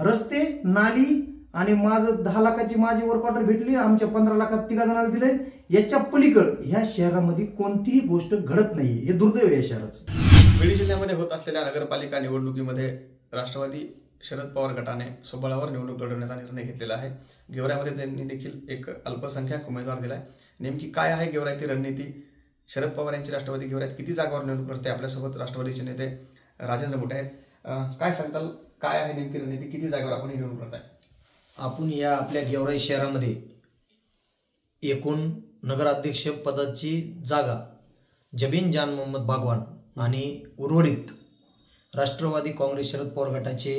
रस्ते, नाली आणि माझं 10 लाखाची माझी वर्क ऑर्डर भेटली, आमच्या 15 लाखात 3 जणांना दिले, याच्या पलीकड ह्या शहरामध्ये कोणतीही गोष्ट घडत नाहीये. हे दुर्दैव आहे या शहराचं. बीड जिल्ह्यामध्ये होत असलेल्या नगरपालिका निवडणुकीमध्ये राष्ट्रवादी शरद पवार गटाने स्वबळावर निवडणूक लढवण्याचा निर्णय घेतलेला आहे. गेवराईमध्ये त्यांनी देखील एक अल्पसंख्याक उमेदवार दिलाय. नेमकी काय आहे गेवराईची रणनीती? शरद पवार यांची राष्ट्रवादी गेवराईत किती जागावर निवडणूक लढते? आपल्यासोबत राष्ट्रवादीचे नेते राजेंद्र मोठे आहेत. काय सांगताल, काय आहे नेमकी रणनीती? किती जागावर आपण ही निवडणूक लढताय? आपण या आपल्या गेवराई शहरामध्ये एकूण नगराध्यक्ष पदाची जागा जबीन जान मोहम्मद बागवान आणि उर्वरित राष्ट्रवादी काँग्रेस शरद पवार गटाचे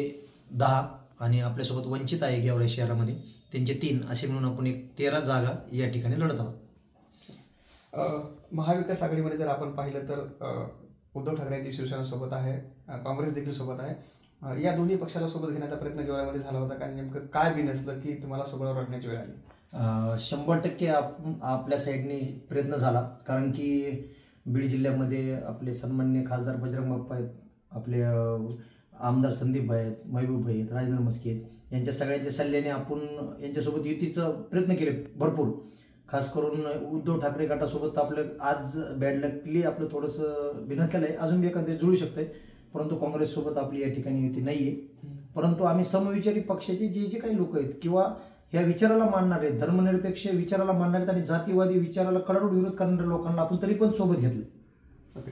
10 आणि आपल्यासोबत वंचित आहे गेवराई शहरामध्ये त्यांचे 3 असे मिळून आपण एक 13 जागा या ठिकाणी लढत आहोत. महाविकास आघाडीमध्ये जर आपण पाहिलं तर उद्धव ठाकरेंची शिवसेना सोबत आहे, काँग्रेस देखील सोबत आहे. या दोन्ही पक्षाला सोबत घेण्याचा प्रयत्न गेवराईमध्ये झाला होता. कारण नेमकं काय बिनसलं की तुम्हाला सोबत लढण्याची वेळ आली? 100% आपल्या साईडने प्रयत्न झाला. कारण की बीड जिल्ह्यामध्ये आपले सन्माननीय खासदार बजरंग बाप्पा आहेत, आपले आमदार संदीप आहेत, महबूब आहेत, राजेंद्र मस्के आहेत, यांच्या सगळ्यांच्या सल्ल्याने आपण यांच्यासोबत युतीचा प्रयत्न केले भरपूर. खास करून उद्धव ठाकरे गटासोबत आपलं आज बॅड लकली आपलं थोडंसं बिनसलेलं आहे. अजून बी एखादं जुळू शकतंय, परंतु काँग्रेससोबत आपली या ठिकाणी युती नाहीये. परंतु आम्ही समविचारी पक्षाचे जे काही लोक आहेत किंवा ह्या विचाराला मानणारे, धर्मनिरपेक्ष विचाराला मानणारे आणि जातीवादी विचाराला कडाडून विरोध करणाऱ्या लोकांना आपण तरी पण सोबत घेतलं. ओके,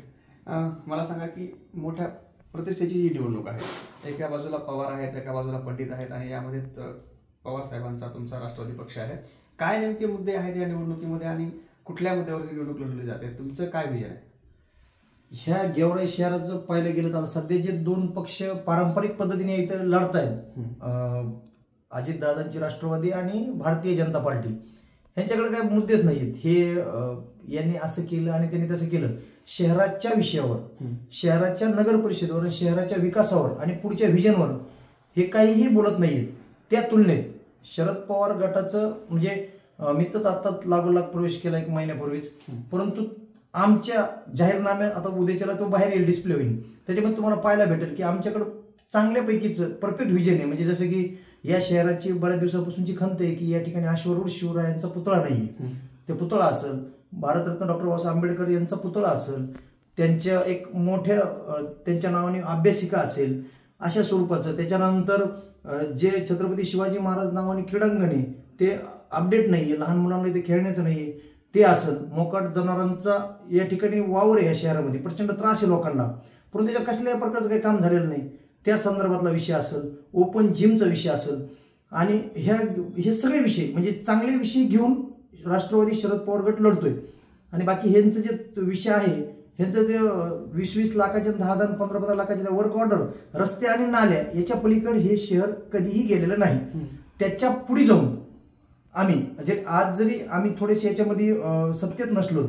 मला सांगा की मोठ्या प्रतिष्ठेची जी निवडणूक आहे, एका बाजूला पवार आहेत, एका बाजूला पंडित आहेत आणि यामध्ये पवार साहेबांचा तुमचा राष्ट्रवादी पक्ष आहे. काय नेमके मुद्दे आहेत या निवडणुकीमध्ये आणि कुठल्या मुद्द्यावर ही निवडणूक लढवली जाते? तुमचं काय विजन आहे? ह्या गेवराई शहराचं पाहिलं गेलं तर सध्या जे 2 पक्ष पारंपरिक पद्धतीने इथे लढतायत, अजितदादांची राष्ट्रवादी आणि भारतीय जनता पार्टी, यांच्याकडे काही मुद्देच नाहीत. हे यांनी असं केलं आणि त्यांनी तसं केलं. शहराच्या विषयावर, शहराच्या नगर परिषदेवर, शहराच्या विकासावर आणि पुढच्या व्हिजनवर हे काहीही बोलत नाहीत. त्या तुलनेत शरद पवार गटाचं म्हणजे मी तर आता लागोलाग प्रवेश केला 1 महिन्यापूर्वीच, परंतु आमच्या जाहीरनाम्या आता उद्याच्याला तो बाहेर येईल, डिस्प्ले होईल, त्याच्यामध्ये तुम्हाला पाहायला भेटेल की आमच्याकडं चांगल्यापैकीच परफेक्ट व्हिजन आहे. म्हणजे जसं की या शहराची बऱ्याच दिवसापासूनची खंत आहे की या ठिकाणी अश्वरूढ शिवरायांचा पुतळा नाहीये. ते पुतळा असेल, भारतरत्न डॉक्टर बाबासाहेब आंबेडकर यांचा पुतळा असेल, त्यांच्या एक मोठ्या त्यांच्या नावाने अभ्यासिका असेल अशा स्वरूपाचं, त्याच्यानंतर जे छत्रपती शिवाजी महाराज नावाने क्रीडांगण आहे ते अपडेट नाहीये, लहान मुलांना इथे खेळण्याचं नाहीये ते असेल, मोकाट जनावरांचा या ठिकाणी वावर आहे या शहरामध्ये, प्रचंड त्रास आहे लोकांना, परंतु त्याच्या कसल्याही प्रकारचं काही काम झालेलं नाही, त्या संदर्भातला विषय असेल, ओपन जिमचा विषय असेल आणि हे सगळे विषय म्हणजे चांगले विषय घेऊन राष्ट्रवादी शरद पवार गट लढतोय. आणि बाकी ह्यांचं जे विषय आहे, ह्यांचं ते 20-20 लाखाचे 10-10, 15-15 लाखाचे वर्क ऑर्डर, रस्ते आणि नाल्या याच्या पलीकडे हे शहर कधीही गेलेलं नाही. त्याच्या पुढे जाऊन आम्ही म्हणजे आज जरी आम्ही थोडेसे याच्यामध्ये सत्तेत नसलो,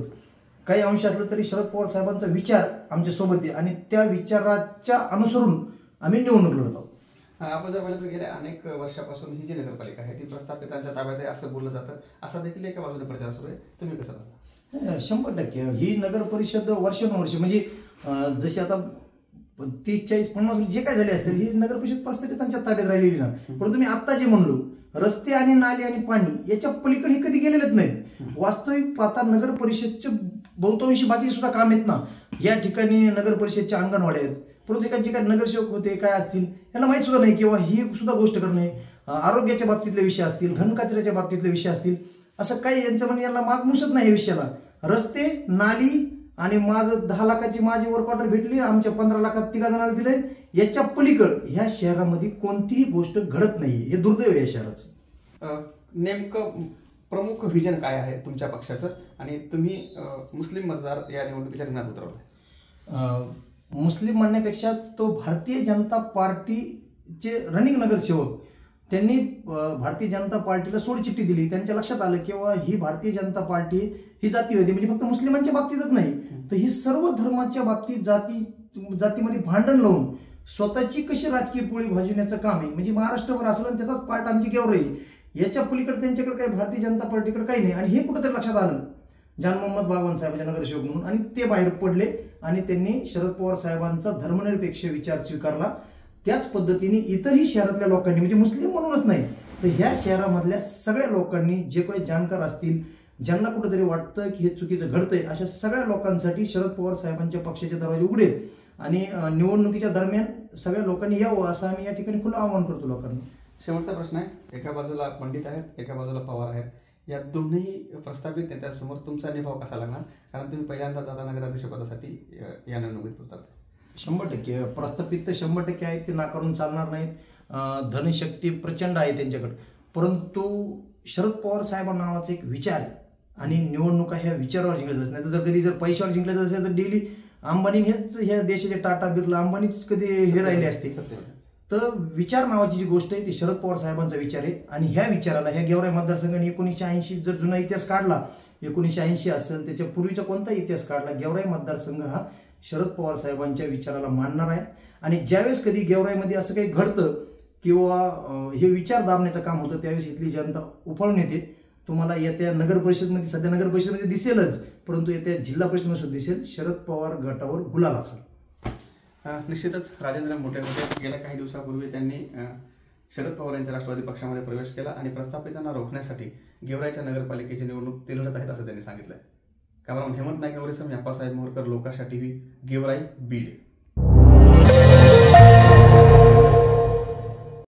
काही अंश असलो, तरी शरद पवार साहेबांचा विचार आमच्या सोबत आहे आणि त्या विचाराच्या अनुसरून आम्ही निवडणूक लढत आहोत. आपण जर पाहिलं तर गेल्या अनेक वर्षापासून ही जी नगरपालिका आहे ती प्रस्थापितांच्या ताब्यात आहे असं बोललं जातं, असा देखील एका बाजूने प्रचार सुरू आहे. तुम्ही कसं पाहता? 100% ही नगर परिषद वर्षानुवर्ष म्हणजे जशी आता 30-40-50 जे काय झाले असतील, ही नगर परिषद प्रस्थापितांच्या ताब्यात राहिलेली ना. परंतु मी आता जे म्हणलो, रस्ते आणि नाले आणि पाणी याच्या पलीकडे हे कधी गेलेलेच नाहीत. वास्तविक पाहता नगर परिषदचे बहुतांशी बाकी सुद्धा काम आहेत ना. या ठिकाणी नगर परिषदच्या अंगणवाड्या आहेत, परंतु जे काही नगरसेवक होते काय असतील यांना माहीत सुद्धा नाही किंवा ही सुद्धा गोष्ट करणे, आरोग्याच्या बाबतीतले विषय असतील, घनकचऱ्याच्या बाबतीतले विषय असतील, असं काही यांचं म्हणजे यांना माग मुसत नाही या विषयाला. रस्ते, नाली आणि माझं 10 लाखाची माझी वर्क ऑर्डर भेटली, आमच्या 15 लाखात 3 जणांना दिले, याच्या पलीकड ह्या शहरामध्ये कोणतीही गोष्ट घडत नाहीये. हे दुर्दैव आहे या शहराचं. नेमकं प्रमुख व्हिजन काय आहे तुमच्या पक्षाचं आणि तुम्ही मुस्लिम मतदार या निवडणुकीच्या रिंगणात उतरवलाय? मुस्लिम म्हणण्यापेक्षा तो भारतीय जनता पार्टीचे रनिंग नगरसेवक त्यांनी भारतीय जनता पार्टीला सोडचिठ्ठी दिली. त्यांच्या लक्षात आलं किंवा ही भारतीय जनता पार्टी ही जातीवादी म्हणजे फक्त मुस्लिमांच्या बाबतीतच नाही, तर ही सर्व धर्माच्या बाबतीत जातीमध्ये भांडण लावून स्वतःची कशी राजकीय पोळी भाजवण्याचं काम आहे. म्हणजे महाराष्ट्रभर असलं आणि त्याचाच पार्ट आमची गेवराई, याच्या पलीकडे त्यांच्याकडे काही भारतीय जनता पार्टीकडे काही नाही. आणि हे कुठंतरी लक्षात आलं जान मोहम्मद बागवान साहेबांच्या नगरसेवक म्हणून, आणि ते बाहेर पडले आणि त्यांनी शरद पवार साहेबांचा धर्मनिरपेक्ष विचार स्वीकारला त्याच पद्धतीने इतरही शहरातल्या लोकांनी, म्हणजे मुस्लिम म्हणूनच नाही तर ह्या शहरामधल्या सगळ्या लोकांनी, जे काही जाणकार असतील, ज्यांना कुठेतरी वाटतं की हे चुकीचं घडतंय, अशा सगळ्या लोकांसाठी शरद पवार साहेबांच्या पक्षाचे दरवाजे उघडे आणि निवडणुकीच्या दरम्यान सगळ्या लोकांनी यावं असं आम्ही या ठिकाणी खुलं आवाहन करतो लोकांना. शेवटचा प्रश्न आहे, एका बाजूला पंडित आहेत, एका बाजूला पवार आहेत, या दोन्ही प्रस्थापित नेत्यांसमोर तुमचा निभाव कसा लागणार? कारण तुम्ही पहिल्यांदा दादा नगराध्यक्षपदासाठी या निवडणुकीत उतरताय. 100% प्रस्थापित तर 100% आहेत, ते नाकारून चालणार नाहीत. धनशक्ती प्रचंड आहे त्यांच्याकडे, परंतु शरद पवार साहेब नावाचा एक विचार आहे आणि निवडणुका ह्या विचारावर जिंकत नाही. तर जर कधी जर पैशावर जिंकले असेल तर डेली अंबानी हेच ह्या देशाचे टाटा बिर्ला अंबानीच कधी हे राहिले असते. तर विचार नावाची जी गोष्ट आहे ती शरद पवार साहेबांचा विचार आहे आणि ह्या विचाराला ह्या गेवराई मतदारसंघाने 1980 जर जुना इतिहास काढला, 1980 असेल त्याच्या पूर्वीचा कोणता इतिहास काढला, गेवराई मतदारसंघ हा शरद पवार साहेबांच्या विचाराला मानणार आहे. आणि ज्यावेळेस कधी गेवराईमध्ये असं काही घडतं किंवा हे विचार दाबण्याचं काम होतं त्यावेळेस इथली जनता उफाळून येते. तुम्हाला येत्या नगर परिषदमध्ये, सध्या नगर परिषदमध्ये दिसेलच, परंतु येत्या जिल्हा परिषदमध्ये सुद्धा दिसेल शरद पवार गटावर गुलाल असेल. निश्चितच राजेंद्र मोटे गेल्या काही दिवसापूर्वी त्यांनी शरद पवार यांच्या राष्ट्रवादी पक्षामध्ये प्रवेश केला आणि प्रस्थापितांना रोखण्यासाठी गेवराईच्या नगरपालिकेची निवडणूक ते लढत आहेत असं त्यांनी सांगितलंय. Cameraman Hemant Naik, Appasaheb Morkar, Lokasha TV, Georai, Beed.